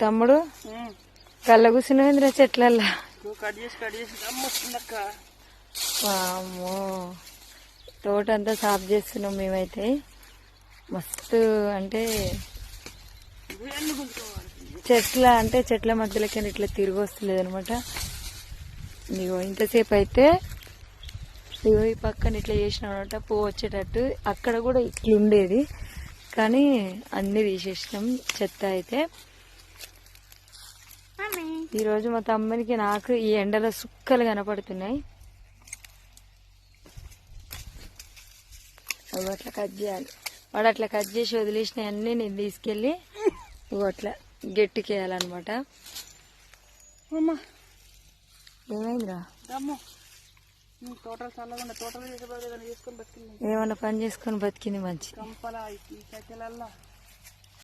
తమ్ముడు కళ్ళ కూర్చున్నవేంద్ర చెట్లల్లా. వామ్మో, తోట అంతా సాఫ్ చేస్తున్నాం మేమైతే. మస్తు అంటే చెట్ల మధ్యలోకి ఇట్లా తిరిగి వస్తలేదు అనమాట. ఇదిగో ఇంతసేపు అయితే ఇగో ఈ పక్కన ఇట్లా చేసిన అనమాట పువ్వు వచ్చేటట్టు. అక్కడ కూడా ఇట్లా ఉండేది కానీ అన్ని తీసేసినాం చెత్త అయితే. ఈరోజు మా తమ్మునికి నాకు ఈ ఎండలో సుక్కలు కనపడుతున్నాయి. అవి అట్లా కట్ చేయాలి. వాడు అట్లా కట్ చేసి వదిలేసినవి అన్నీ నేను తీసుకెళ్ళి అట్లా గట్టికేయాలన్నమాట. ఏమైందిరా? ఏమన్నా పని చేసుకొని బతికింది మంచి.